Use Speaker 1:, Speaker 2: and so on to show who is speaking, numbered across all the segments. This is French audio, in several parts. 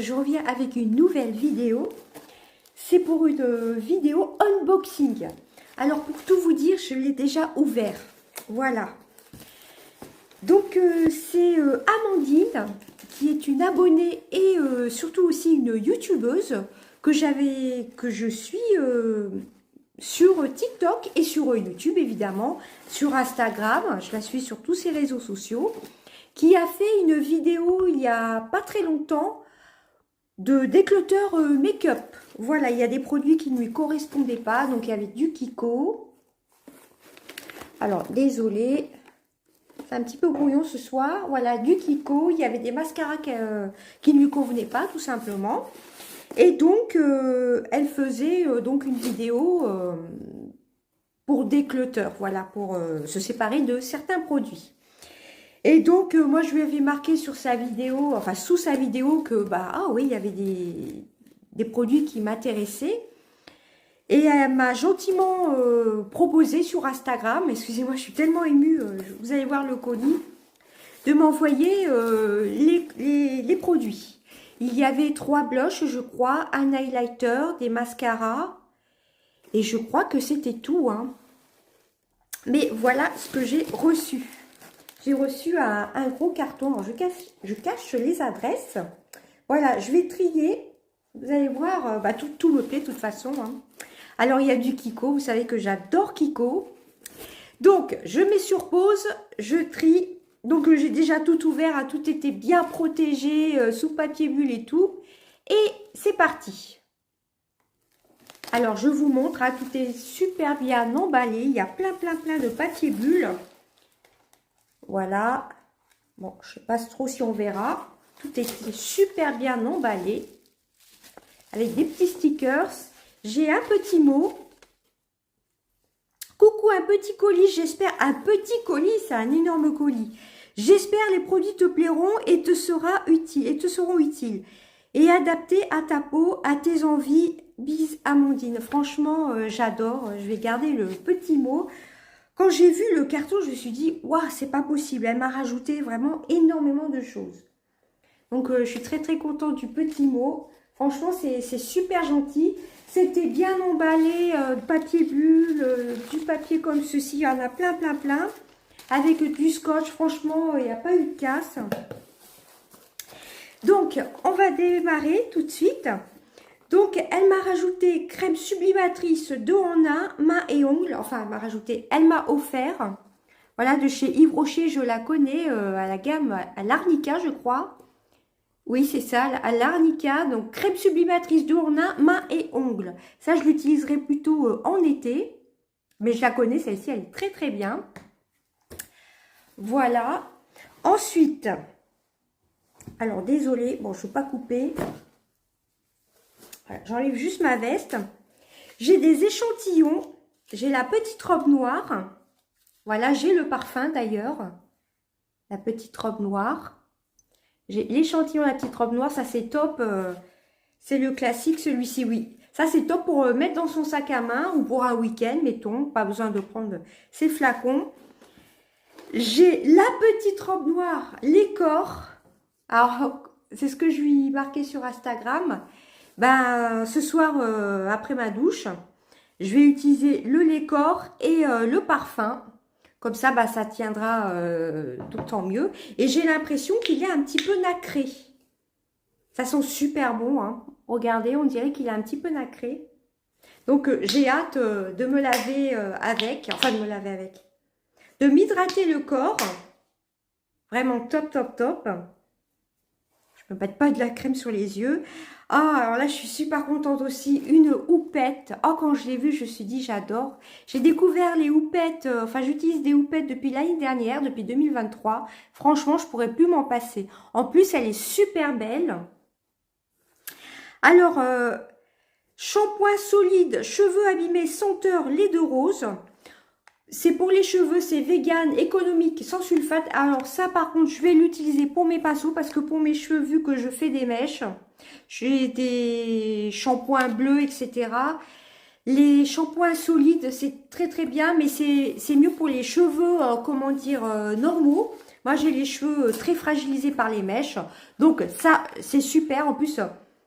Speaker 1: je reviens avec une nouvelle vidéo. C'est pour une vidéo unboxing. Alors pour tout vous dire, je l'ai déjà ouvert. Voilà. Donc c'est Amandine, qui est une abonnée et surtout aussi une youtubeuse que je suis sur TikTok et sur YouTube évidemment, sur Instagram, je la suis sur tous ces réseaux sociaux, qui a fait une vidéo il n'y a pas très longtemps de déclutter make-up. Voilà, il y a des produits qui ne lui correspondaient pas, donc il y avait du Kiko. Alors, désolé, c'est un petit peu brouillon ce soir. Voilà, du Kiko, il y avait des mascaras qui ne lui convenaient pas, tout simplement. Et donc, elle faisait donc une vidéo pour déclutter, voilà, pour se séparer de certains produits. Et donc, moi, je lui avais marqué sur sa vidéo, enfin, sous sa vidéo, que, bah, ah oui, il y avait des produits qui m'intéressaient. Et elle m'a gentiment proposé sur Instagram, excusez-moi, je suis tellement émue, vous allez voir le colis, de m'envoyer les produits. Il y avait 3 blushs, je crois, un highlighter, des mascaras, et je crois que c'était tout, hein. Mais voilà ce que j'ai reçu. J'ai reçu un gros carton. Alors, je cache les adresses. Voilà, je vais trier. Vous allez voir, bah, tout me plaît de toute façon, hein. Alors, il y a du Kiko. Vous savez que j'adore Kiko. Donc, je mets sur pause. Je trie. Donc, j'ai déjà tout ouvert. A tout été bien protégé sous papier bulle et tout. Et c'est parti. Alors, je vous montre. Hein, tout est super bien emballé. Il y a plein de papier bulle. Voilà, bon, je ne sais pas trop si on verra. Tout est super bien emballé. Avec des petits stickers. J'ai un petit mot. Coucou, un petit colis, j'espère. Un petit colis, c'est un énorme colis. J'espère les produits te plairont et te seront utiles. Et adaptés à ta peau, à tes envies. Bise Amandine. Franchement, j'adore. Je vais garder le petit mot. Quand j'ai vu le carton, je me suis dit, waouh, c'est pas possible. Elle m'a rajouté vraiment énormément de choses. Donc, je suis très contente du petit mot. Franchement, c'est super gentil. C'était bien emballé, papier bulle, du papier comme ceci. Il y en a plein. Avec du scotch, franchement, il n'y a pas eu de casse. Donc, on va démarrer tout de suite. Donc, elle m'a rajouté crème sublimatrice 2 en 1, main et ongles. Enfin, elle m'a offert. Voilà, de chez Yves Rocher, je la connais, à la gamme, à l'Arnica, je crois. Oui, c'est ça, à l'Arnica. Donc, crème sublimatrice 2 en 1, main et ongles. Ça, je l'utiliserai plutôt en été. Mais je la connais, celle-ci, elle est très bien. Voilà. Ensuite, alors, désolée, bon, je ne veux pas couper. Voilà, j'enlève juste ma veste. J'ai des échantillons. J'ai la petite robe noire. Voilà, j'ai le parfum d'ailleurs. La petite robe noire. J'ai l'échantillon, la petite robe noire. Ça, c'est top. C'est le classique, celui-ci, oui. Ça, c'est top pour mettre dans son sac à main ou pour un week-end, mettons. Pas besoin de prendre ces flacons. J'ai la petite robe noire, les corps. Alors, c'est ce que je lui marquais sur Instagram. Ben, ce soir, après ma douche, je vais utiliser le lait corps et le parfum. Comme ça, bah, ça tiendra d'autant mieux. Et j'ai l'impression qu'il est un petit peu nacré. Ça sent super bon, hein. Regardez, on dirait qu'il est un petit peu nacré. Donc, j'ai hâte de me laver avec. Enfin, de me laver avec. De m'hydrater le corps. Vraiment top. Je ne me mets pas de la crème sur les yeux. Ah, alors là, je suis super contente aussi. Une houppette. Oh, quand je l'ai vue, je me suis dit, j'adore. J'ai découvert les houpettes. Enfin, j'utilise des houpettes depuis l'année dernière, depuis 2023. Franchement, je ne pourrais plus m'en passer. En plus, elle est super belle. Alors, shampoing solide, cheveux abîmés, senteur, lait de rose. C'est pour les cheveux, c'est vegan, économique, sans sulfate. Alors ça, par contre, je vais l'utiliser pour mes pinceaux parce que pour mes cheveux, vu que je fais des mèches, j'ai des shampoings bleus, etc. Les shampoings solides, c'est très bien, mais c'est mieux pour les cheveux, comment dire, normaux. Moi, j'ai les cheveux très fragilisés par les mèches. Donc ça, c'est super. En plus,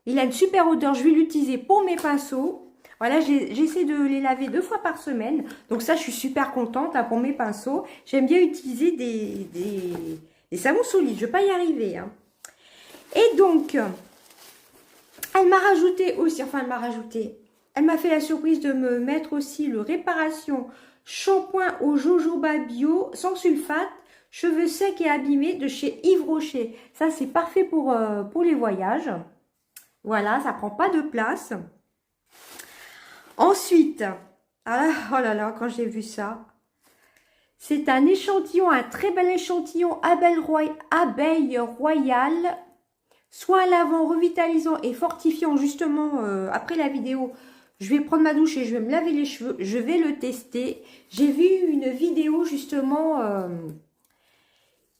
Speaker 1: il a une super odeur. Je vais l'utiliser pour mes pinceaux. Voilà, j'essaie de les laver 2 fois par semaine. Donc ça, je suis super contente hein, pour mes pinceaux. J'aime bien utiliser des savons solides. Je ne vais pas y arriver. Hein. Et donc, elle m'a rajouté aussi, enfin elle m'a rajouté, elle m'a fait la surprise de me mettre aussi le réparation shampoing au jojoba bio sans sulfate, cheveux secs et abîmés de chez Yves Rocher. Ça c'est parfait pour les voyages. Voilà, ça prend pas de place. Ensuite, ah, oh là là, quand j'ai vu ça, c'est un échantillon, un très bel échantillon abeille royale. Soin lavant, revitalisant et fortifiant. Justement, après la vidéo, je vais prendre ma douche et je vais me laver les cheveux. Je vais le tester. J'ai vu une vidéo justement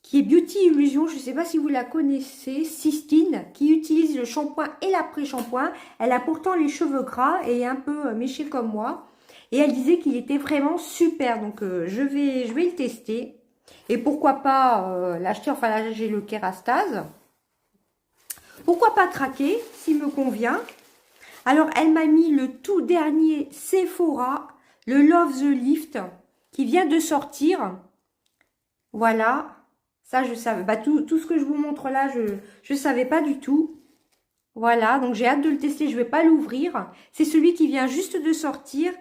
Speaker 1: qui est Beauty Illusion. Je ne sais pas si vous la connaissez. Sistine, qui utilise le shampoing et l'après-shampoing. Elle a pourtant les cheveux gras et un peu méchés comme moi. Et elle disait qu'il était vraiment super. Donc, je vais le tester. Et pourquoi pas l'acheter. Enfin, là, j'ai le Kérastase. Pourquoi pas craquer, s'il me convient. Alors, elle m'a mis le tout dernier Sephora, le Love the Lift, qui vient de sortir. Voilà. Ça, je savais. Bah, tout ce que je vous montre là, je ne savais pas du tout. Voilà, donc j'ai hâte de le tester. Je ne vais pas l'ouvrir. C'est celui qui vient juste de sortir.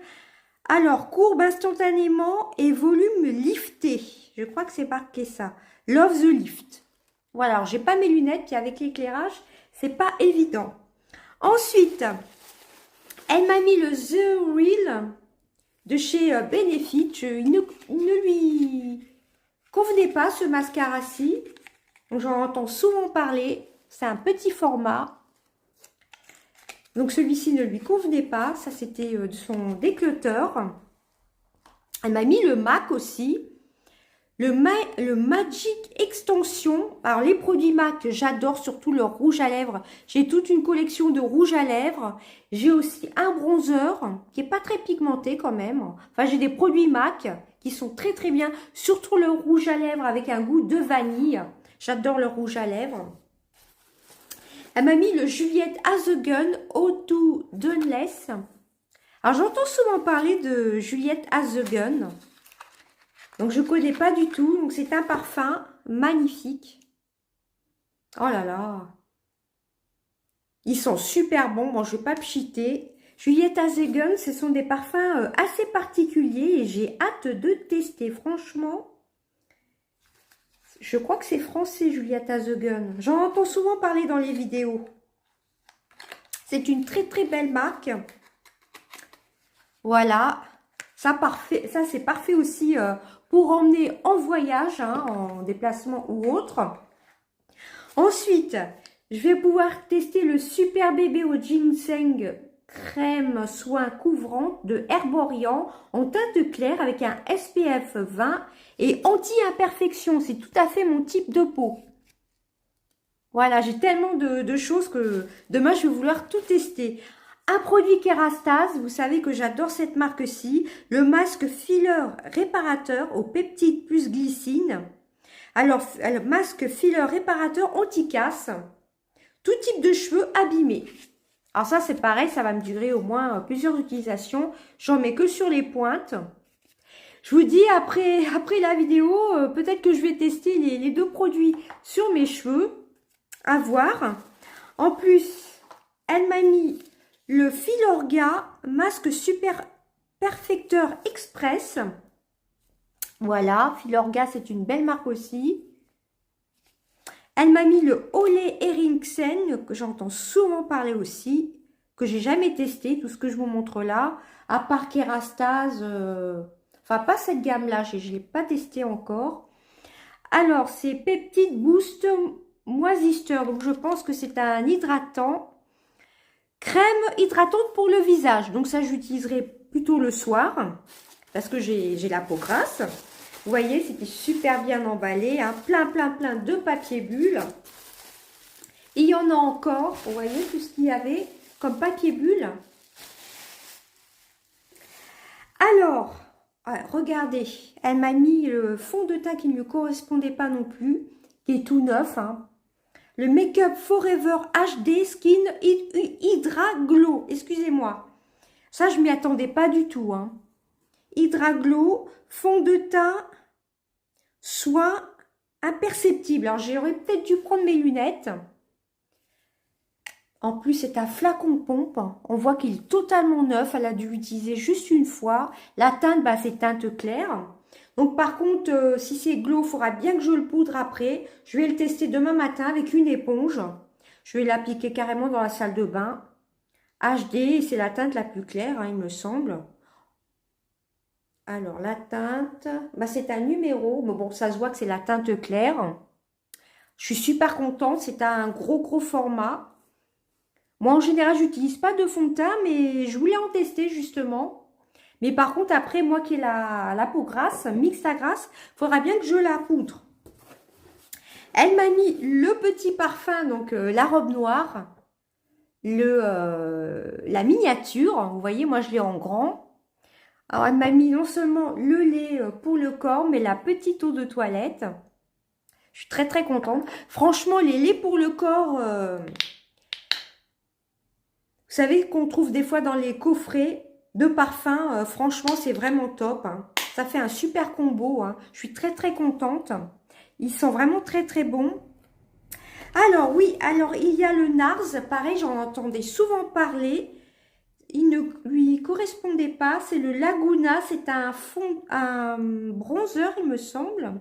Speaker 1: Alors, courbe instantanément et volume lifté. Je crois que c'est marqué ça. Love the Lift. Voilà, alors j'ai pas mes lunettes, puis avec l'éclairage, c'est pas évident. Ensuite, elle m'a mis le The Real de chez Benefit. Il ne lui convenait pas ce mascara-ci. J'en entends souvent parler. C'est un petit format. Donc celui-ci ne lui convenait pas. Ça, c'était de son décluteur. Elle m'a mis le MAC aussi. Le Magic Extension. Alors, les produits MAC, j'adore, surtout leur rouge à lèvres. J'ai toute une collection de rouge à lèvres. J'ai aussi un bronzer qui n'est pas très pigmenté quand même. Enfin, j'ai des produits MAC qui sont très très bien. Surtout le rouge à lèvres avec un goût de vanille. J'adore le rouge à lèvres. Elle m'a mis le Juliette Has a Gun O2 Dunless. Alors, j'entends souvent parler de Juliette Has a Gun. Donc, je ne connais pas du tout. Donc, c'est un parfum magnifique. Oh là là. Ils sont super bons. Bon, je ne vais pas pchiter. Juliette Has a Gun, ce sont des parfums assez particuliers et j'ai hâte de tester. Franchement, je crois que c'est français, Juliette Has a Gun. J'en entends souvent parler dans les vidéos. C'est une très très belle marque. Voilà. Ça, c'est parfait aussi pour emmener en voyage, hein, en déplacement ou autre. Ensuite, je vais pouvoir tester le Super Bébé au ginseng crème soin couvrante de Herborian en teinte claire avec un SPF 20 et anti-imperfection. C'est tout à fait mon type de peau. Voilà, j'ai tellement de choses que demain, je vais vouloir tout tester. Un produit Kérastase, vous savez que j'adore cette marque-ci, le masque filler réparateur au peptides plus glycine. Alors, le masque filler réparateur anti-casse, tout type de cheveux abîmés. Alors ça, c'est pareil, ça va me durer au moins plusieurs utilisations. J'en mets que sur les pointes. Je vous dis, après la vidéo, peut-être que je vais tester les deux produits sur mes cheveux. À voir. En plus, elle m'a mis le Filorga masque super perfecteur express. Voilà, Filorga, c'est une belle marque aussi. Elle m'a mis le Ole Henriksen, que j'entends souvent parler aussi, que j'ai jamais testé, tout ce que je vous montre là, à part Kérastase, enfin pas cette gamme-là, je ne l'ai pas testé encore. Alors, c'est Peptide Boost Moisisseur, donc je pense que c'est un hydratant. Crème hydratante pour le visage, donc ça j'utiliserai plutôt le soir, parce que j'ai la peau grasse. Vous voyez, c'était super bien emballé, hein, plein de papier bulle. Et il y en a encore, vous voyez tout ce qu'il y avait comme papier bulle. Alors, regardez, elle m'a mis le fond de teint qui ne lui correspondait pas non plus, qui est tout neuf, hein. le Make-up Forever HD Skin Hydra Glow. Excusez-moi. Ça, je m'y attendais pas du tout. Hein. Hydra Glow, fond de teint, soin imperceptible. Alors, j'aurais peut-être dû prendre mes lunettes. En plus, c'est un flacon pompe. On voit qu'il est totalement neuf. Elle a dû l'utiliser juste une fois. La teinte, bah, c'est teinte claire. Donc, par contre, si c'est glow, il faudra bien que je le poudre après. Je vais le tester demain matin avec une éponge. Je vais l'appliquer carrément dans la salle de bain. HD, c'est la teinte la plus claire, hein, il me semble. Alors, la teinte, bah, c'est un numéro. Mais bon, ça se voit que c'est la teinte claire. Je suis super contente. C'est un gros format. Moi, en général, j'utilise pas de fond de teint, mais je voulais en tester justement. Mais par contre, après, moi qui ai la peau grasse, mixte grasse, il faudra bien que je la poudre. Elle m'a mis le petit parfum, donc la robe noire, la miniature. Vous voyez, moi, je l'ai en grand. Alors, elle m'a mis non seulement le lait pour le corps, mais la petite eau de toilette. Je suis très contente. Franchement, les laits pour le corps... Vous savez qu'on trouve des fois dans les coffrets de parfums, franchement c'est vraiment top. Hein. Ça fait un super combo, hein. Je suis très contente. Ils sont vraiment très bons. Alors oui, alors il y a le NARS, pareil j'en entendais souvent parler. Il ne lui correspondait pas, c'est le Laguna, c'est un bronzer il me semble.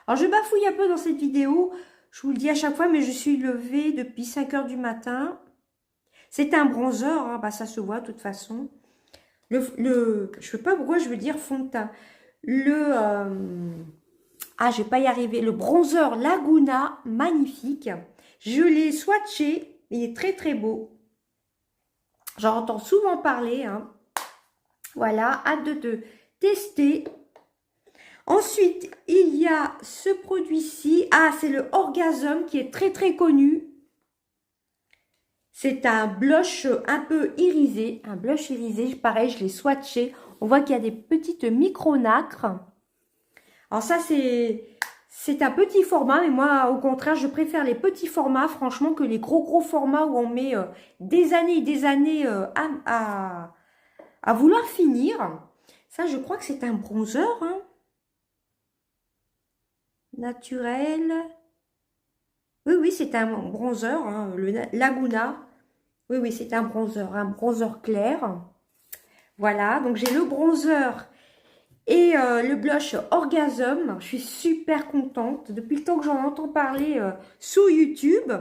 Speaker 1: Alors je bafouille un peu dans cette vidéo, je vous le dis à chaque fois, mais je suis levée depuis 5 h du matin. C'est un bronzer, hein, bah ça se voit de toute façon. Je ne sais pas pourquoi je veux dire fond de teint. Je vais pas y arriver. Le bronzer Laguna, magnifique. Je l'ai swatché, il est très beau. J'en entends souvent parler. Hein. Voilà, hâte de tester. Ensuite, il y a ce produit-ci. Ah, c'est le Orgasm qui est très connu. C'est un blush un peu irisé. Un blush irisé, pareil, je l'ai swatché. On voit qu'il y a des petites micro-nacres. Alors ça, c'est un petit format. Mais moi, au contraire, je préfère les petits formats, franchement, que les gros formats où on met des années et des années à vouloir finir. Ça, je crois que c'est un bronzer. Hein. Naturel. Oui, c'est un bronzer, hein, le Laguna. Oui, c'est un bronzer clair. Voilà, donc j'ai le bronzer et le blush Orgasm. Je suis super contente. Depuis le temps que j'en entends parler sous YouTube.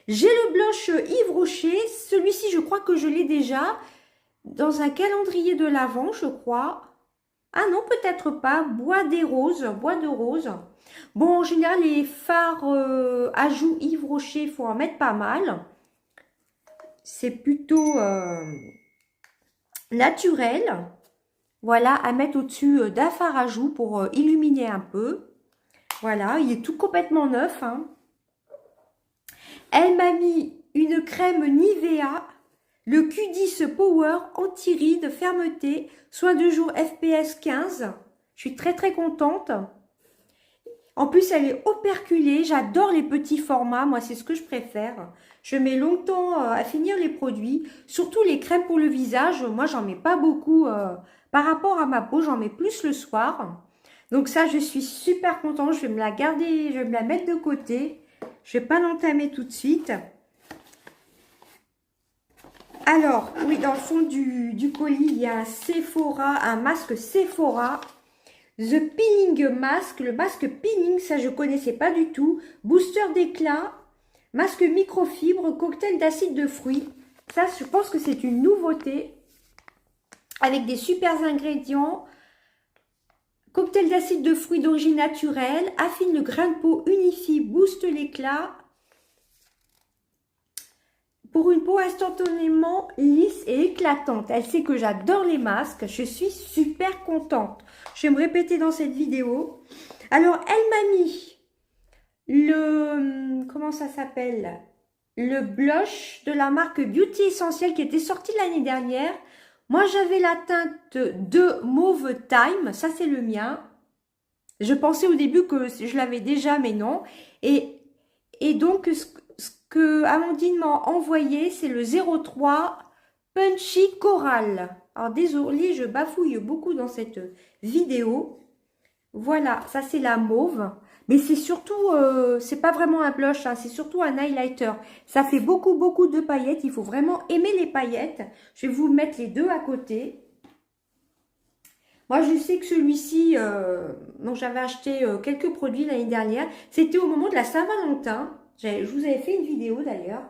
Speaker 1: J'ai le blush Yves Rocher. Celui-ci, je crois que je l'ai déjà dans un calendrier de l'Avent, je crois. Ah non, peut-être pas. Bois de rose. Bon, en général, les fards à joues Yves Rocher, il faut en mettre pas mal. C'est plutôt naturel. Voilà, à mettre au-dessus d'un fard à joues pour illuminer un peu. Voilà, il est tout complètement neuf. Hein. Elle m'a mis une crème Nivea, le Q10 Power anti-rides fermeté, soin de jour FPS 15. Je suis très contente. En plus, elle est operculée. J'adore les petits formats. Moi, c'est ce que je préfère. Je mets longtemps à finir les produits. Surtout les crèmes pour le visage. Moi, j'en mets pas beaucoup par rapport à ma peau. J'en mets plus le soir. Donc ça, je suis super contente. Je vais me la garder, je vais me la mettre de côté. Je vais pas l'entamer tout de suite. Alors, oui, dans le fond du colis, il y a un Sephora, un masque Sephora. The Peeling Mask, le masque peeling, ça je connaissais pas du tout. Booster d'éclat, masque microfibre, cocktail d'acide de fruits. Ça, je pense que c'est une nouveauté. Avec des super ingrédients. Cocktail d'acide de fruits d'origine naturelle, affine le grain de peau, unifie, booste l'éclat. Pour une peau instantanément lisse et éclatante. Elle sait que j'adore les masques. Je suis super contente. Je vais me répéter dans cette vidéo. Alors, elle m'a mis le... Comment ça s'appelle? Le blush de la marque Beauty Essentiel qui était sorti l'année dernière. Moi, j'avais la teinte de Mauve Time. Ça, c'est le mien. Je pensais au début que je l'avais déjà, mais non. Et Et donc, ce que Amandine m'a envoyé, c'est le 03 Punchy Coral. Alors, désolée, je bafouille beaucoup dans cette vidéo. Voilà, ça c'est la mauve. Mais c'est surtout, c'est pas vraiment un blush, hein, c'est surtout un highlighter. Ça fait beaucoup de paillettes. Il faut vraiment aimer les paillettes. Je vais vous mettre les deux à côté. Moi, je sais que celui-ci, dont j'avais acheté quelques produits l'année dernière, c'était au moment de la Saint-Valentin. Je vous avais fait une vidéo d'ailleurs.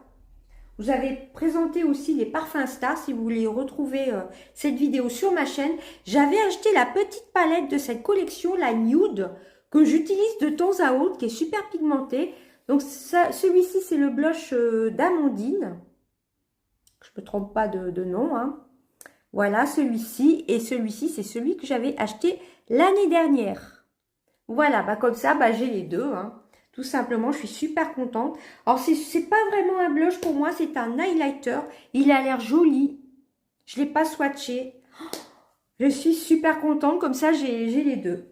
Speaker 1: Vous avez présenté aussi les parfums Star, si vous voulez retrouver cette vidéo sur ma chaîne. J'avais acheté la petite palette de cette collection, la Nude, que j'utilise de temps à autre, qui est super pigmentée. Donc celui-ci, c'est le blush d'Amandine. Je ne me trompe pas de nom, hein. Voilà, celui-ci. Et celui-ci, c'est celui que j'avais acheté l'année dernière. Voilà, bah comme ça, bah j'ai les deux, hein. Tout simplement, je suis super contente. Alors, c'est pas vraiment un blush pour moi, c'est un highlighter. Il a l'air joli. Je ne l'ai pas swatché. Je suis super contente, comme ça, j'ai les deux.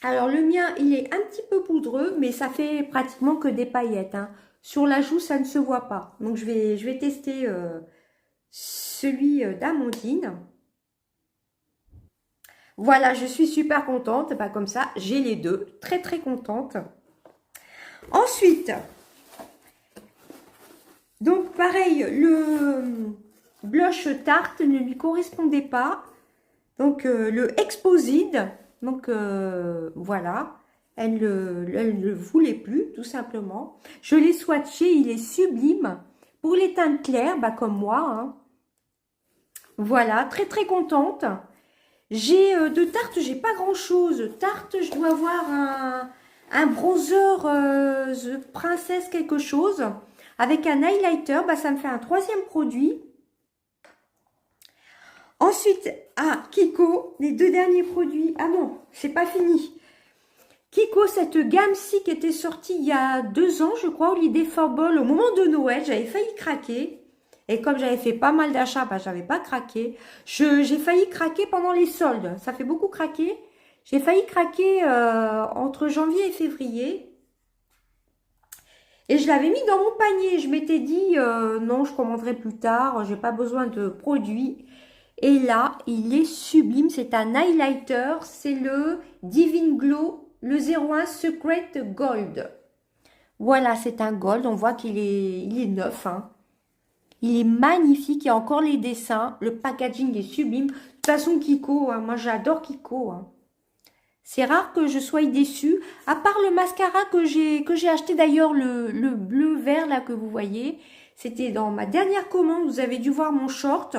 Speaker 1: Alors, le mien, il est un petit peu poudreux, mais ça fait pratiquement que des paillettes, hein. Sur la joue, ça ne se voit pas. Donc, je vais tester celui d'Amandine. Voilà, je suis super contente. Bah, comme ça, j'ai les deux. Très contente. Ensuite, donc pareil, le blush Tarte ne lui correspondait pas. Donc le Exposed, donc voilà, elle ne voulait plus tout simplement. Je l'ai swatché, il est sublime. Pour les teintes claires, bah, comme moi, hein. Voilà, très contente. J'ai de Tarte, j'ai pas grand chose. Tarte, je dois avoir un bronzer The Princesse quelque chose. Avec un highlighter, bah, ça me fait un troisième produit. Ensuite, Kiko, les deux derniers produits. Ah non, c'est pas fini. Kiko, cette gamme-ci qui était sortie il y a 2 ans, je crois, Holiday for Ball, au moment de Noël, j'avais failli craquer. Et comme j'avais fait pas mal d'achats, bah, j'avais pas craqué. J'ai failli craquer pendant les soldes. Ça fait beaucoup craquer. J'ai failli craquer entre janvier et février. Et je l'avais mis dans mon panier. Je m'étais dit, non, je commanderai plus tard. J'ai pas besoin de produits. Et là, il est sublime. C'est un highlighter. C'est le Divine Glow, le 01 Secret Gold. Voilà, c'est un gold. On voit qu'il est neuf, hein. Il est magnifique. Il y a encore les dessins. Le packaging est sublime. De toute façon, Kiko, hein, moi j'adore Kiko, hein. C'est rare que je sois déçue, à part le mascara que j'ai acheté d'ailleurs, le bleu-vert là que vous voyez. C'était dans ma dernière commande, vous avez dû voir mon short.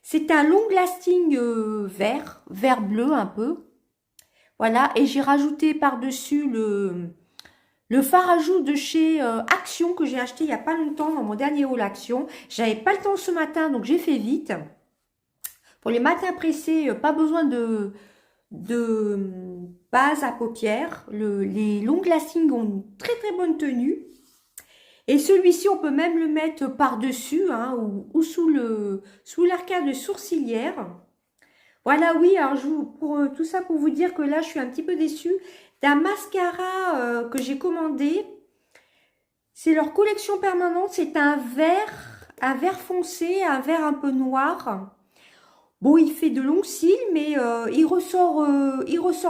Speaker 1: C'est un long lasting vert bleu un peu. Voilà, et j'ai rajouté par-dessus le fard à joues de chez Action que j'ai acheté il n'y a pas longtemps dans mon dernier haul Action. J'avais pas le temps ce matin, donc j'ai fait vite. Pour les matins pressés, pas besoin de base à paupières. Les long lasting ont une très bonne tenue. Et celui-ci, on peut même le mettre par-dessus, hein, ou sous l'arcade sourcilière. Voilà, oui, alors tout ça pour vous dire que là, je suis un petit peu déçue d'un mascara que j'ai commandé. C'est leur collection permanente. C'est un vert foncé, un vert un peu noir. Bon, il fait de longs cils, mais il ressort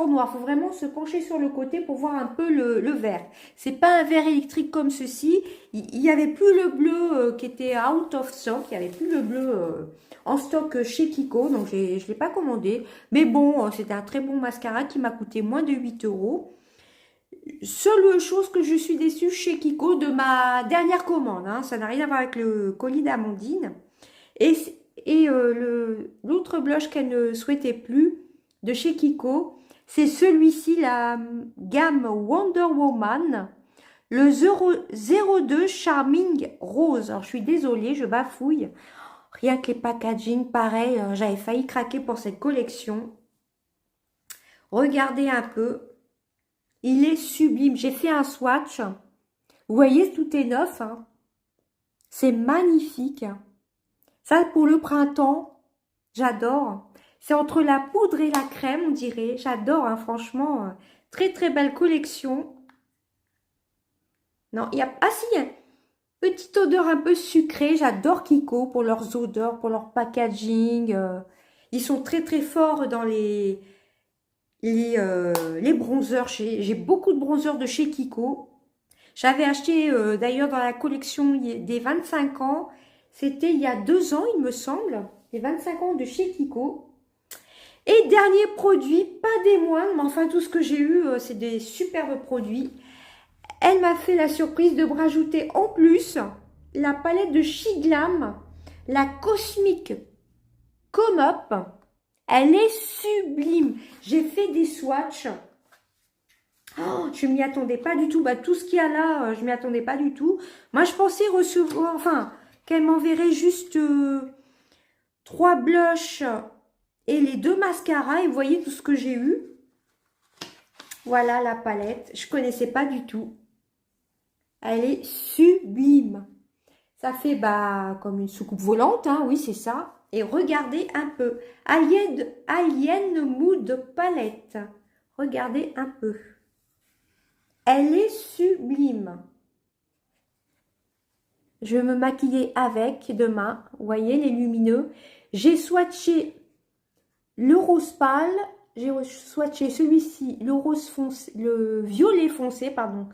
Speaker 1: noir. Il faut vraiment se pencher sur le côté pour voir un peu le vert. C'est pas un vert électrique comme ceci. Il n'y avait plus le bleu qui était out of stock. Il n'y avait plus le bleu en stock chez Kiko. Donc, je ne l'ai pas commandé. Mais bon, c'était un très bon mascara qui m'a coûté moins de 8 €. Seule chose que je suis déçue chez Kiko de ma dernière commande, hein. Ça n'a rien à voir avec le colis d'Amandine. Et l'autre blush qu'elle ne souhaitait plus de chez Kiko, c'est celui-ci, la gamme Wonder Woman, le 02 Charming Rose. Alors, je suis désolée, je bafouille. Rien que les packaging, pareil, j'avais failli craquer pour cette collection. Regardez un peu. Il est sublime. J'ai fait un swatch. Vous voyez, tout est neuf, hein. C'est magnifique. Ça, pour le printemps, j'adore. C'est entre la poudre et la crème, on dirait. J'adore, hein, franchement. Très belle collection. Non, il y a... Ah si, il y a une petite odeur un peu sucrée. J'adore Kiko pour leurs odeurs, pour leur packaging. Ils sont très très forts dans les bronzers. J'ai beaucoup de bronzers de chez Kiko. J'avais acheté d'ailleurs dans la collection des 25 ans. C'était il y a 2 ans, il me semble. Les 25 ans de chez Kiko. Et dernier produit, pas des moindres, mais enfin tout ce que j'ai eu, c'est des superbes produits. Elle m'a fait la surprise de me rajouter en plus la palette de Shiglam, la Cosmic Come Up. Elle est sublime. J'ai fait des swatchs. Oh, je m'y attendais pas du tout. Bah, tout ce qu'il y a là, je m'y attendais pas du tout. Moi, je pensais recevoir, enfin, qu'elle m'enverrait juste 3 blushs et les 2 mascaras. Et vous voyez tout ce que j'ai eu. Voilà la palette. Je connaissais pas du tout. Elle est sublime. Ça fait bah comme une soucoupe volante, hein, oui, c'est ça. Et regardez un peu. Alien Mood Palette. Regardez un peu. Elle est sublime. Je vais me maquiller avec demain. Vous voyez les lumineux. J'ai swatché le rose pâle. J'ai swatché celui-ci, le rose foncé, le violet foncé, pardon.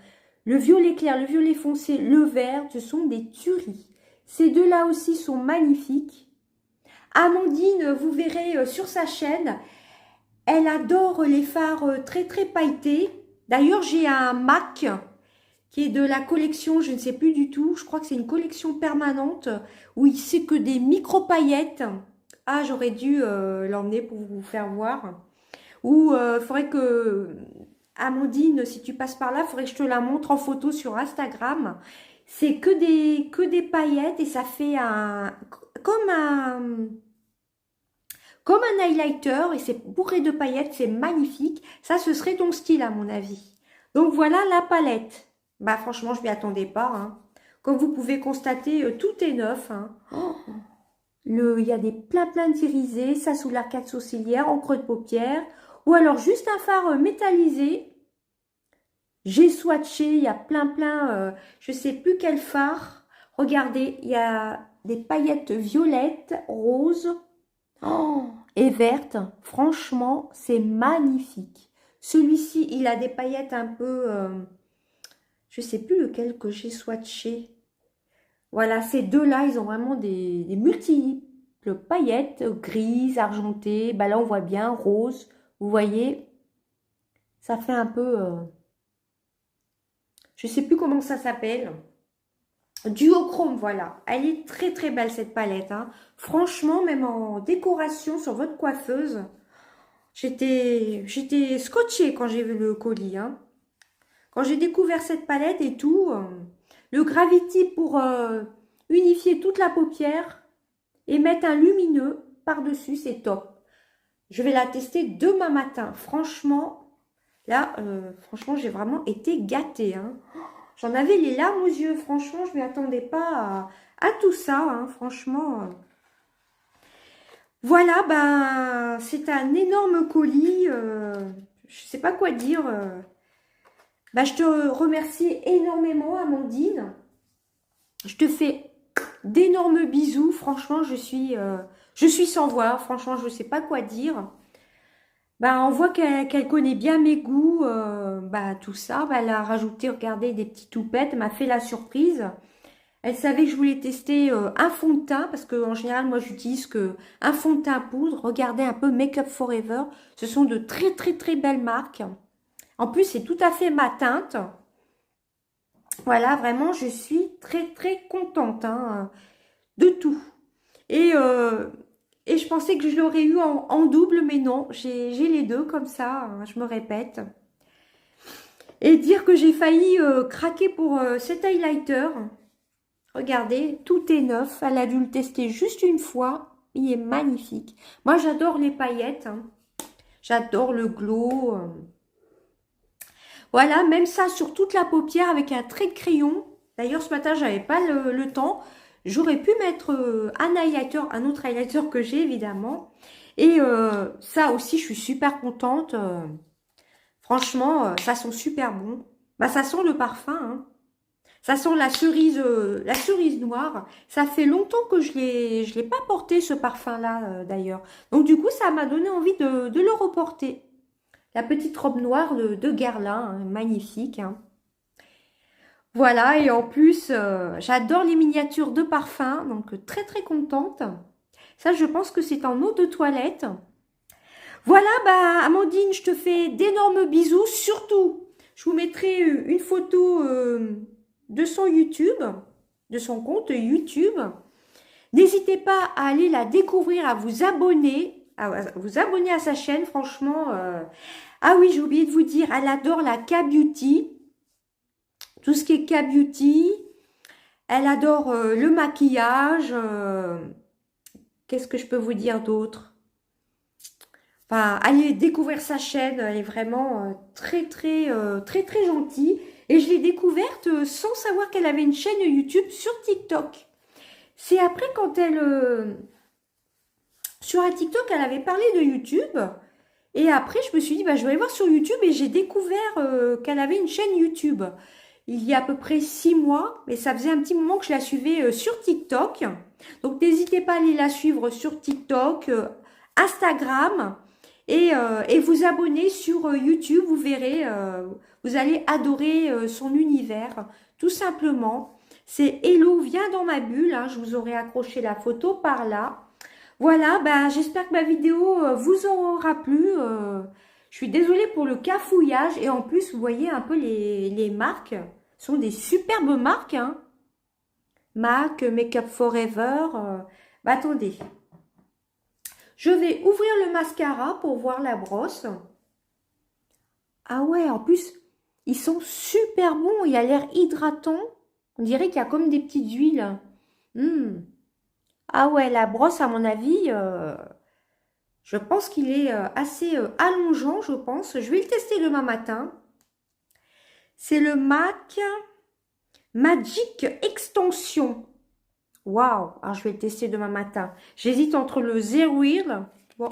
Speaker 1: Le violet clair, le violet foncé, le vert. Ce sont des tueries. Ces deux-là aussi sont magnifiques. Amandine, vous verrez sur sa chaîne, elle adore les fards très très pailletés. D'ailleurs, j'ai un MAC qui est de la collection, je ne sais plus du tout, je crois que c'est une collection permanente où il c'est que des micro paillettes. Ah, j'aurais dû l'emmener pour vous faire voir. Ou il faudrait que, Amandine, si tu passes par là, il faudrait que je te la montre en photo sur Instagram. C'est que des paillettes et ça fait comme un highlighter et c'est bourré de paillettes, c'est magnifique. Ça, ce serait ton style à mon avis. Donc voilà la palette. Bah franchement, je m'y attendais pas. Hein. Comme vous pouvez constater, tout est neuf. Hein. Oh, il y a des plein d'irisés, ça sous l'arcade sourcilière, en creux de paupière. Ou alors juste un fard métallisé. J'ai swatché, il y a plein, je sais plus quel fard. Regardez, il y a des paillettes violettes, roses et vertes. Franchement, c'est magnifique. Celui-ci, il a des paillettes un peu, je sais plus lequel que j'ai swatché. Voilà, ces deux-là, ils ont vraiment des multiples paillettes, grises, argentées. Bah là, on voit bien, rose. Vous voyez, ça fait un peu... je ne sais plus comment ça s'appelle. Duochrome, voilà. Elle est très très belle cette palette. Hein. Franchement, même en décoration sur votre coiffeuse, j'étais scotchée quand j'ai vu le colis. Hein. Quand j'ai découvert cette palette et tout, le Gravity pour unifier toute la paupière et mettre un lumineux par-dessus, c'est top. Je vais la tester demain matin. Franchement, là, franchement, j'ai vraiment été gâtée. Hein. J'en avais les larmes aux yeux. Franchement, je ne m'y attendais pas à tout ça. Hein, franchement. Voilà, ben, c'est un énorme colis. Je ne sais pas quoi dire. Ben, je te remercie énormément, Amandine. Je te fais d'énormes bisous. Franchement, je suis sans voix. Franchement, je ne sais pas quoi dire. Bah, on voit qu'elle connaît bien mes goûts, bah, tout ça. Bah, elle a rajouté, regardez, des petites toupettes. Elle m'a fait la surprise. Elle savait que je voulais tester un fond de teint, parce qu'en général, moi, j'utilise que un fond de teint poudre. Regardez un peu Make Up Forever. Ce sont de très, très, très belles marques. En plus, c'est tout à fait ma teinte. Voilà, vraiment, je suis très, très contente hein, de tout. Et je pensais que je l'aurais eu en double, mais non, j'ai les deux comme ça, hein, je me répète. Et dire que j'ai failli craquer pour cet highlighter. Regardez, tout est neuf. Elle a dû le tester juste une fois. Il est magnifique. Moi, j'adore les paillettes. Hein. J'adore le glow. Voilà, même ça sur toute la paupière avec un trait de crayon. D'ailleurs, ce matin, j'avais pas le temps. J'aurais pu mettre un highlighter, un autre highlighter que j'ai évidemment. Et ça aussi, je suis super contente. Franchement, ça sent super bon. Bah, ça sent le parfum. Hein. Ça sent la cerise noire. Ça fait longtemps que je l'ai pas porté ce parfum-là d'ailleurs. Donc du coup, ça m'a donné envie de le reporter. La petite robe noire de Guerlain, hein, magnifique. Hein. Voilà, et en plus, j'adore les miniatures de parfum, donc très très contente. Ça, je pense que c'est en eau de toilette. Voilà, bah Amandine, je te fais d'énormes bisous. Surtout, je vous mettrai une photo de son YouTube, de son compte YouTube. N'hésitez pas à aller la découvrir, à vous abonner à sa chaîne, franchement. Ah oui, j'ai oublié de vous dire, elle adore la K-Beauty. Tout ce qui est K-Beauty. Elle adore le maquillage. Qu'est-ce que je peux vous dire d'autre? Enfin, allez découvrir sa chaîne. Elle est vraiment très gentille. Et je l'ai découverte sans savoir qu'elle avait une chaîne YouTube sur TikTok. C'est après quand elle... sur un TikTok, elle avait parlé de YouTube. Et après, je me suis dit, bah, je vais aller voir sur YouTube. Et j'ai découvert qu'elle avait une chaîne YouTube. Il y a à peu près 6 mois, mais ça faisait un petit moment que je la suivais sur TikTok. Donc, n'hésitez pas à aller la suivre sur TikTok, Instagram et vous abonner sur YouTube. Vous verrez, vous allez adorer son univers, tout simplement. C'est Hello, viens dans ma bulle. Hein, je vous aurai accroché la photo par là. Voilà, ben, j'espère que ma vidéo vous aura plu. Je suis désolée pour le cafouillage. Et en plus, vous voyez un peu les marques. Ce sont des superbes marques. Hein. MAC, Make Up Forever. Bah, attendez. Je vais ouvrir le mascara pour voir la brosse. Ah ouais, en plus, ils sont super bons. Il a l'air hydratant. On dirait qu'il y a comme des petites huiles. Ah ouais, la brosse, à mon avis... je pense qu'il est assez allongeant, je pense. Je vais le tester demain matin. C'est le MAC Magic Extension. Waouh! Alors, je vais le tester demain matin. J'hésite entre le Zero Wheel. Bon,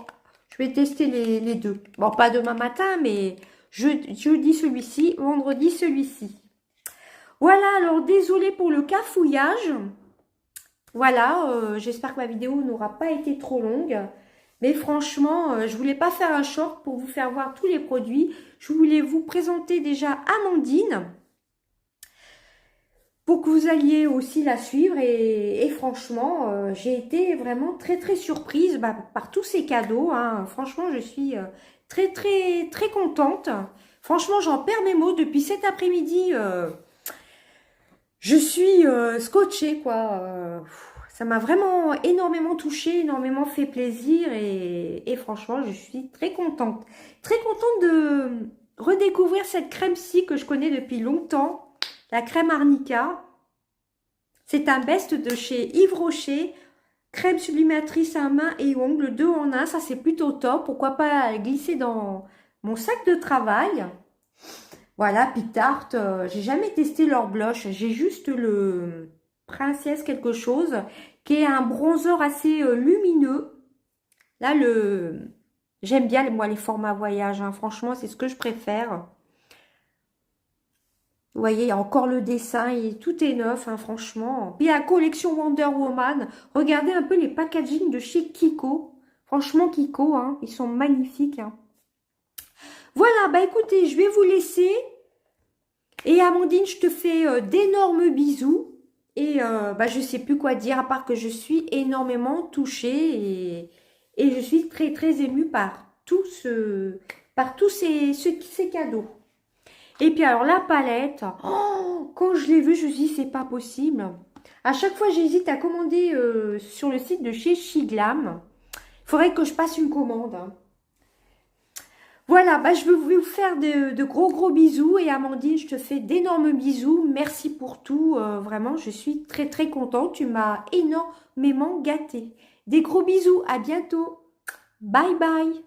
Speaker 1: je vais tester les deux. Bon, pas demain matin, mais jeudi celui-ci, vendredi celui-ci. Voilà, alors désolé pour le cafouillage. Voilà, j'espère que ma vidéo n'aura pas été trop longue. Mais franchement, je voulais pas faire un short pour vous faire voir tous les produits. Je voulais vous présenter déjà Amandine pour que vous alliez aussi la suivre. Et franchement, j'ai été vraiment très surprise par tous ces cadeaux. Hein. Franchement, je suis très contente. Franchement, j'en perds mes mots depuis cet après-midi. Je suis scotchée, quoi. Ça m'a vraiment énormément touchée, énormément fait plaisir et franchement, je suis très contente. Très contente de redécouvrir cette crème-ci que je connais depuis longtemps, la crème Arnica. C'est un best de chez Yves Rocher, crème sublimatrice à main et ongles, 2 en 1, ça c'est plutôt top. Pourquoi pas glisser dans mon sac de travail. Voilà, Pitart, j'ai jamais testé leur blush, j'ai juste le... Princesse quelque chose, qui est un bronzer assez lumineux. Là, j'aime bien, moi, les formats voyage. Hein. Franchement, c'est ce que je préfère. Vous voyez, il y a encore le dessin, et tout est neuf, hein, franchement. Puis, la collection Wonder Woman. Regardez un peu les packaging de chez Kiko. Franchement, Kiko, hein, ils sont magnifiques. Hein. Voilà, bah écoutez, je vais vous laisser. Et Amandine, je te fais d'énormes bisous. Et je ne sais plus quoi dire à part que je suis énormément touchée et je suis très émue par tous ces cadeaux. Et puis alors la palette, oh, quand je l'ai vue, je me suis dit c'est pas possible. À chaque fois j'hésite à commander sur le site de chez Shiglam. Il faudrait que je passe une commande. Hein. Voilà, je vais vous faire de gros bisous. Et Amandine, je te fais d'énormes bisous. Merci pour tout. Vraiment, je suis très contente. Tu m'as énormément gâtée. Des gros bisous. À bientôt. Bye bye.